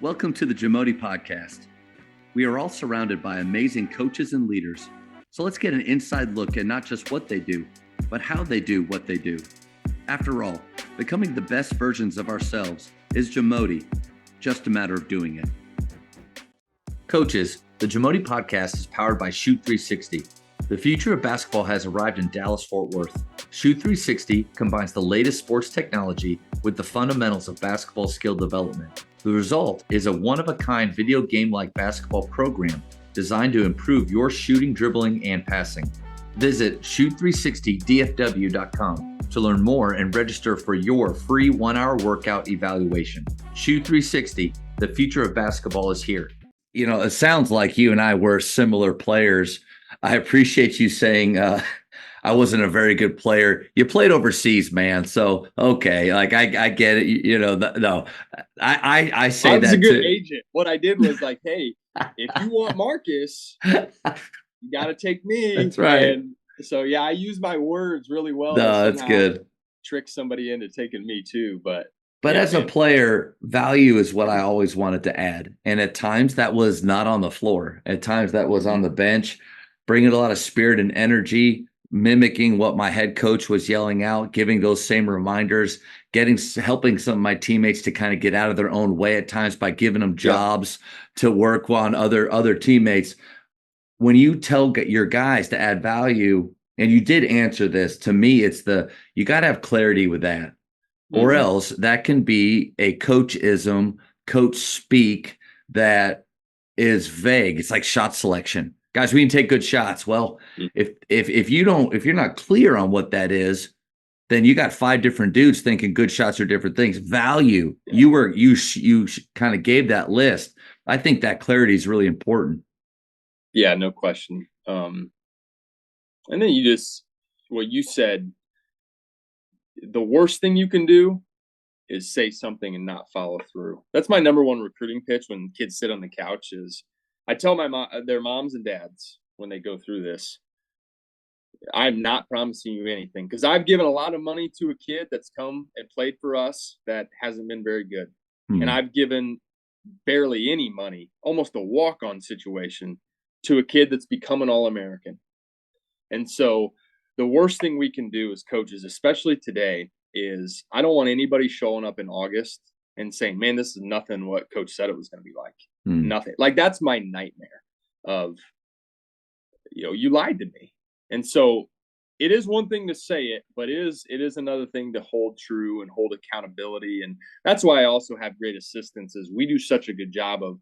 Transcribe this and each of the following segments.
Welcome to the JAMODI podcast. We are all surrounded by amazing coaches and leaders. So let's get an inside look at not just what they do, but how they do what they do. After all, becoming the best versions of ourselves is JAMODI, just a matter of doing it. Coaches, the JAMODI podcast is powered by Shoot 360. The future of basketball has arrived in Dallas-Fort Worth. Shoot 360 combines the latest sports technology with the fundamentals of basketball skill development. The result is a one-of-a-kind video game-like basketball program designed to improve your shooting, dribbling, and passing. Visit shoot360dfw.com to learn more and register for your free 1-hour workout evaluation. Shoot 360, the future of basketball is here. You know, it sounds like you and I were similar players. I appreciate you saying I wasn't a very good player. You played overseas, man. So, okay, like I get it. You know, no, I say that. I was a good agent. What I did was like, hey, if you want Marcus, you got to take me. That's right. And so, yeah, I use my words really well. No, that's good. Trick somebody into taking me too. But yeah, as a player, value is what I always wanted to add. And at times that was not on the floor. At times that was on the bench, bringing a lot of spirit and energy, mimicking what my head coach was yelling out, giving those same reminders, helping some of my teammates to kind of get out of their own way at times by giving them jobs to work on other teammates. When you tell your guys to add value, and you did answer this, to me, it's you got to have clarity with that. Or else that can be a coachism, coach speak that is vague. It's like shot selection. Guys, we can take good shots. Well, if you're not clear on what that is, then you got 5 different dudes thinking good shots are different things. Value, you kind of gave that list. I think that clarity is really important. Yeah, no question. And then what you said, the worst thing you can do is say something and not follow through. That's my number one recruiting pitch when kids sit on the couch is I tell their moms and dads when they go through this, I'm not promising you anything because I've given a lot of money to a kid that's come and played for us that hasn't been very good. And I've given barely any money, almost a walk-on situation to a kid that's become an All-American. And so the worst thing we can do as coaches, especially today, is I don't want anybody showing up in August and saying, man, this is nothing what coach said it was going to be like. Nothing. Like, that's my nightmare of, you lied to me. And so it is one thing to say it, but it is another thing to hold true and hold accountability. And that's why I also have great assistants is we do such a good job of,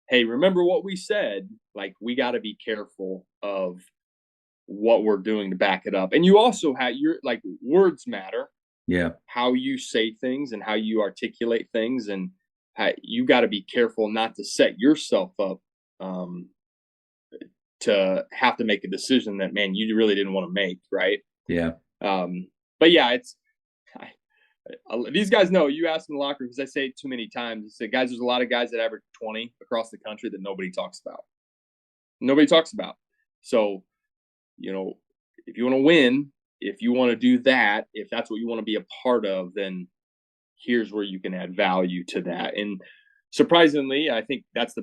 hey, remember what we said? Like, we got to be careful of what we're doing to back it up. And you also have words matter. Yeah. How you say things and how you articulate things. And you got to be careful not to set yourself up to have to make a decision that, man, you really didn't want to make. Right. Yeah. But yeah, these guys know you ask in the locker room because I say it too many times. I say, guys, there's a lot of guys that average 20 across the country that nobody talks about. So, if you want to win, if you want to do that, if that's what you want to be a part of, then here's where you can add value to that. And surprisingly, I think that's the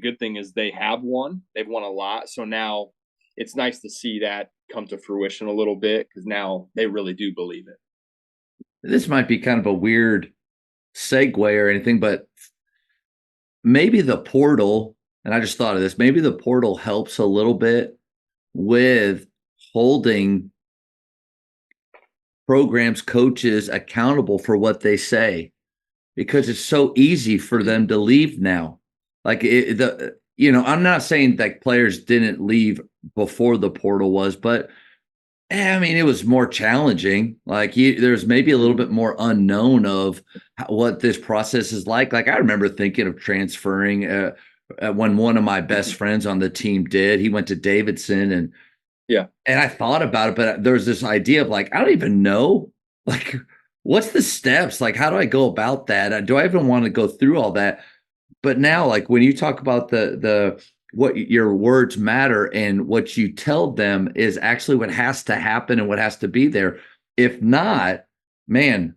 good thing is they've won a lot. So now it's nice to see that come to fruition a little bit because now they really do believe it. This might be kind of a weird segue or anything, but maybe the portal, and I just thought of this, maybe the portal helps a little bit with holding programs, coaches accountable for what they say, because it's so easy for them to leave now. Like I'm not saying that players didn't leave before the portal was, but it was more challenging. Like there's maybe a little bit more unknown of what this process is like. Like I remember thinking of transferring when one of my best friends on the team did. He went to Davidson and I thought about it, but there was this idea of like, I don't even know, like, what's the steps? Like, how do I go about that? Do I even want to go through all that? But now, like when you talk about what your words matter and what you tell them is actually what has to happen and what has to be there. If not, man,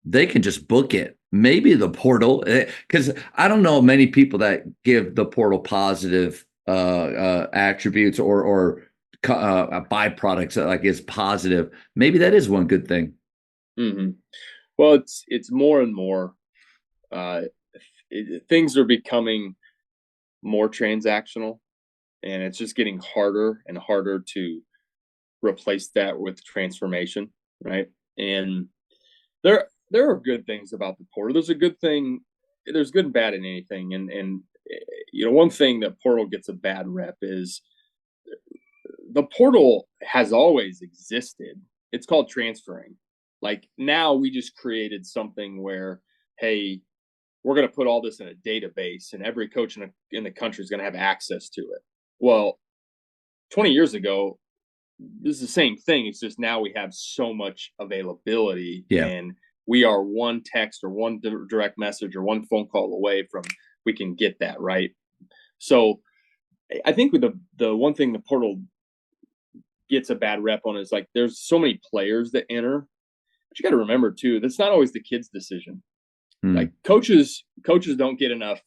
they can just book it. maybe the portal, because I don't know many people that give the portal positive attributes or byproducts that like is positive. Maybe that is one good thing. Hmm. Well, it's more and more. Uh, Things are becoming more transactional, and it's just getting harder and harder to replace that with transformation, right? And there are good things about the portal. There's a good thing. There's good and bad in anything, and one thing that portal gets a bad rep is the portal has always existed. It's called transferring. Like now we just created something where, hey, we're going to put all this in a database and every coach in the country is going to have access to it. Well, 20 years ago, this is the same thing. It's just now we have so much availability, Yeah. and we are one text or one direct message or one phone call away from we can get that right. So I think with the one thing the portal gets a bad rep on is like there's so many players that enter, but you got to remember too that's not always the kid's decision. Hmm. Like coaches don't get enough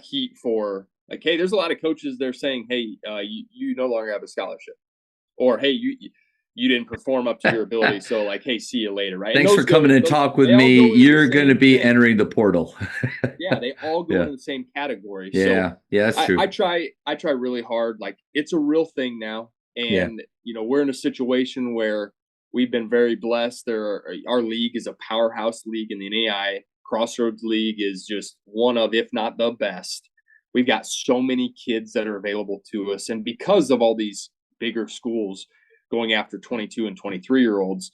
heat for like, hey, there's a lot of coaches they're saying, hey, you no longer have a scholarship, or hey, you didn't perform up to your ability, so like, hey, see you later, right? And Thanks for those coming go and those talk with they all me. go into the You're going to same be thing. entering the portal. Yeah, they all go Yeah. into the same category. So Yeah. Yeah, that's true. I try really hard. Like it's a real thing now, Yeah. and we're in a situation where we've been very blessed. Our league is a powerhouse league in the NAI. Crossroads League is just one of, if not the best. We've got so many kids that are available to us, and because of all these bigger schools going after 22 and 23-year-olds,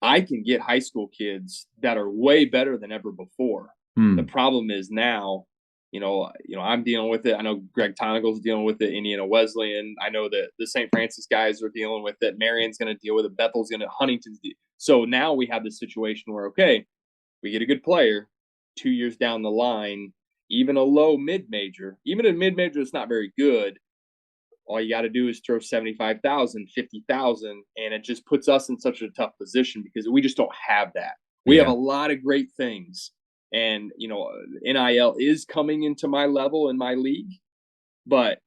I can get high school kids that are way better than ever before. The problem is now, I'm dealing with it. I know Greg Tonagle's dealing with it. Indiana Wesleyan. I know that the St. Francis guys are dealing with it. Marion's going to deal with it. Bethel's going to. Huntington's. So now we have this situation where okay, we get a good player 2 years down the line, even a low mid major, even a mid major that's not very good. All you got to do is throw 75,000, 50,000, and it just puts us in such a tough position because we just don't have that. We have a lot of great things, and NIL is coming into my level in my league, but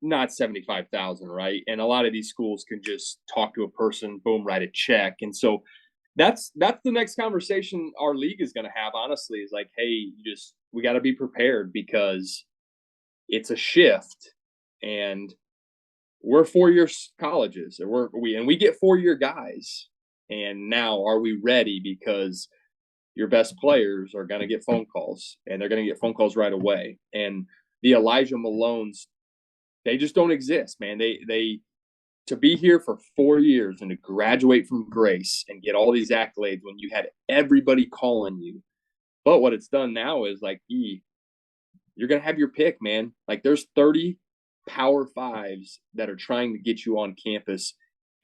not 75,000, right? And a lot of these schools can just talk to a person, boom, write a check, and so that's the next conversation our league is going to have. Honestly, is like, hey, we got to be prepared because it's a shift, and we're 4 year colleges, and we get 4 year guys. And now, are we ready? Because your best players are going to get phone calls, and they're going to get phone calls right away. And the Elijah Malones, they just don't exist, man. They to be here for 4 years and to graduate from Grace and get all these accolades when you had everybody calling you. But what it's done now is like, you're going to have your pick, man. Like there's 30 Power Fives that are trying to get you on campus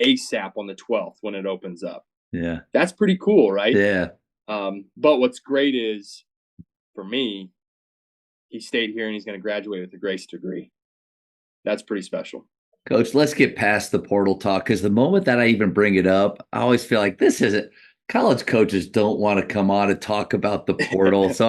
ASAP on the 12th when it opens up. Yeah. That's pretty cool, right? Yeah. But what's great is, for me, he stayed here and he's going to graduate with a Grace degree. That's pretty special. Coach, let's get past the portal talk because the moment that I even bring it up, I always feel like this isn't college coaches don't want to come on and talk about the portal. So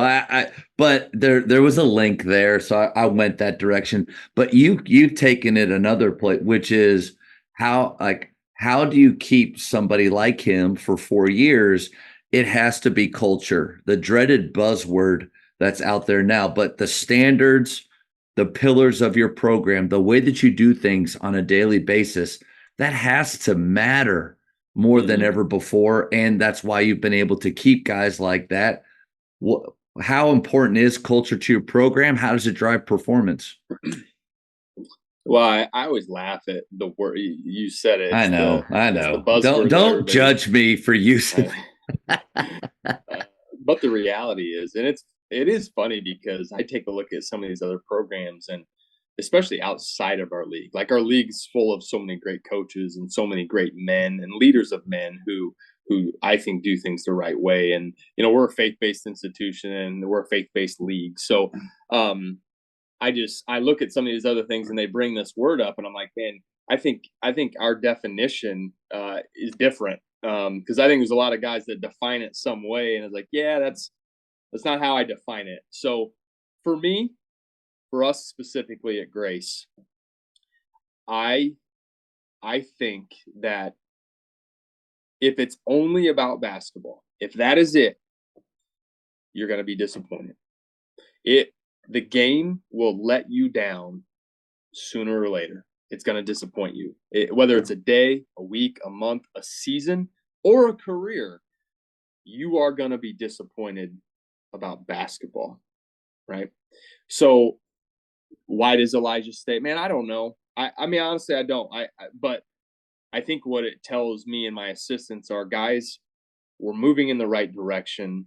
but there was a link there. So I went that direction. But you've taken it another place, which is how do you keep somebody like him for 4 years? It has to be culture, the dreaded buzzword that's out there now, but the standards, the pillars of your program, the way that you do things on a daily basis, that has to matter more than ever before. And that's why you've been able to keep guys like that. How important is culture to your program? How does it drive performance? Well, I always laugh at the word you said it. I know. It's the buzzword. Don't judge me for using. But the reality is, and it is funny because I take a look at some of these other programs, and especially outside of our league, like our league's full of so many great coaches and so many great men and leaders of men who I think do things the right way. And we're a faith-based institution and we're a faith-based league, so I look at some of these other things and they bring this word up, and I'm like, man, I think our definition is different, because I think there's a lot of guys that define it some way, and it's like, yeah, That's not how I define it. So for me, for us specifically at Grace, I think that if it's only about basketball, if that is it, you're going to be disappointed. The game will let you down sooner or later. It's going to disappoint you. Whether it's a day, a week, a month, a season, or a career, you are going to be disappointed about basketball, right? So why does Elijah stay? Man, I don't know. I mean, honestly, I don't. But I think what it tells me and my assistants are, guys, we're moving in the right direction.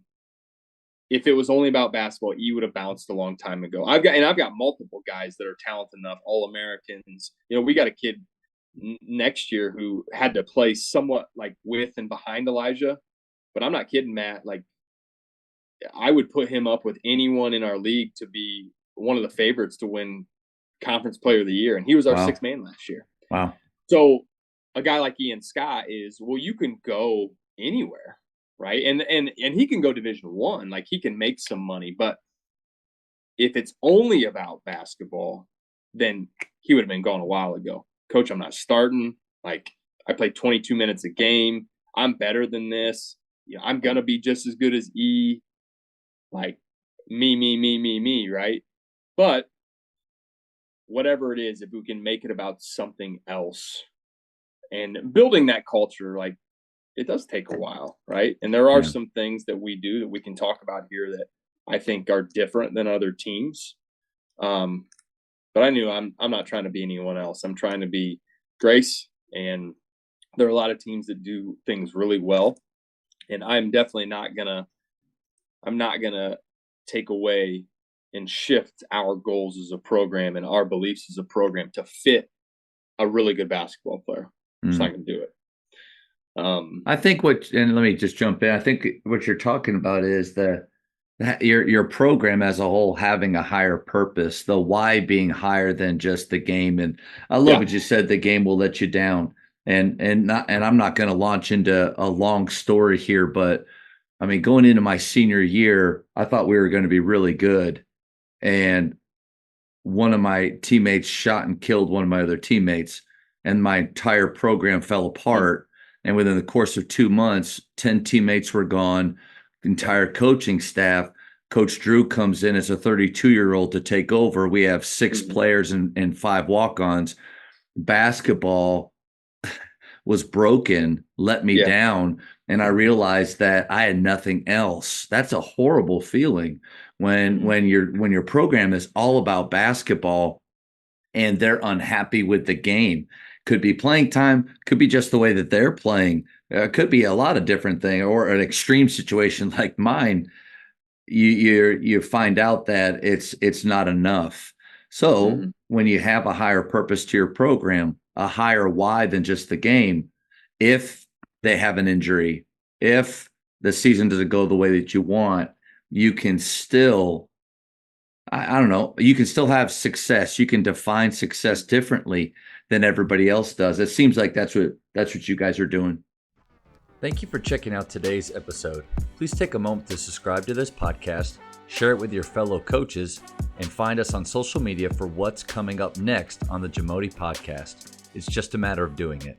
If it was only about basketball, E would have bounced a long time ago. I've got multiple guys that are talented enough, All-Americans. We got a kid next year who had to play somewhat like with and behind Elijah, but I'm not kidding, Matt. Like, I would put him up with anyone in our league to be one of the favorites to win Conference Player of the Year, and he was our sixth man last year. Wow. So a guy like Ian Scott is, well, you can go anywhere. Right. And he can go Division I, like he can make some money. But if it's only about basketball, then he would have been gone a while ago. Coach, I'm not starting. Like, I play 22 minutes a game. I'm better than this. I'm going to be just as good as E. Like, me, right? But whatever it is, if we can make it about something else and building that culture, like, it does take a while, right? And there are some things that we do that we can talk about here that I think are different than other teams. But I knew I'm not trying to be anyone else. I'm trying to be Grace, and there are a lot of teams that do things really well. And I'm definitely not gonna take away and shift our goals as a program and our beliefs as a program to fit a really good basketball player. I'm just not gonna do it. I think and let me just jump in. I think what you're talking about is that your program as a whole having a higher purpose, the why being higher than just the game. And I love what you said, the game will let you down. And I'm not going to launch into a long story here, but I mean, going into my senior year, I thought we were going to be really good. And one of my teammates shot and killed one of my other teammates, and my entire program fell apart. And within the course of 2 months, 10 teammates were gone, the entire coaching staff. Coach Drew comes in as a 32-year-old to take over. We have 6 players and 5 walk-ons. Basketball was broken, let me down, and I realized that I had nothing else. That's a horrible feeling when your program is all about basketball and they're unhappy with the game. Could be playing time, could be just the way that they're playing, could be a lot of different things, or an extreme situation like mine. You find out that it's not enough. So when you have a higher purpose to your program, a higher why than just the game, if they have an injury, if the season doesn't go the way that you want, you can still, I don't know, you can still have success. You can define success differently than everybody else does. It seems like that's what you guys are doing. Thank you for checking out today's episode. Please take a moment to subscribe to this podcast, share it with your fellow coaches, and find us on social media for what's coming up next on the JAMODI podcast. It's just a matter of doing it.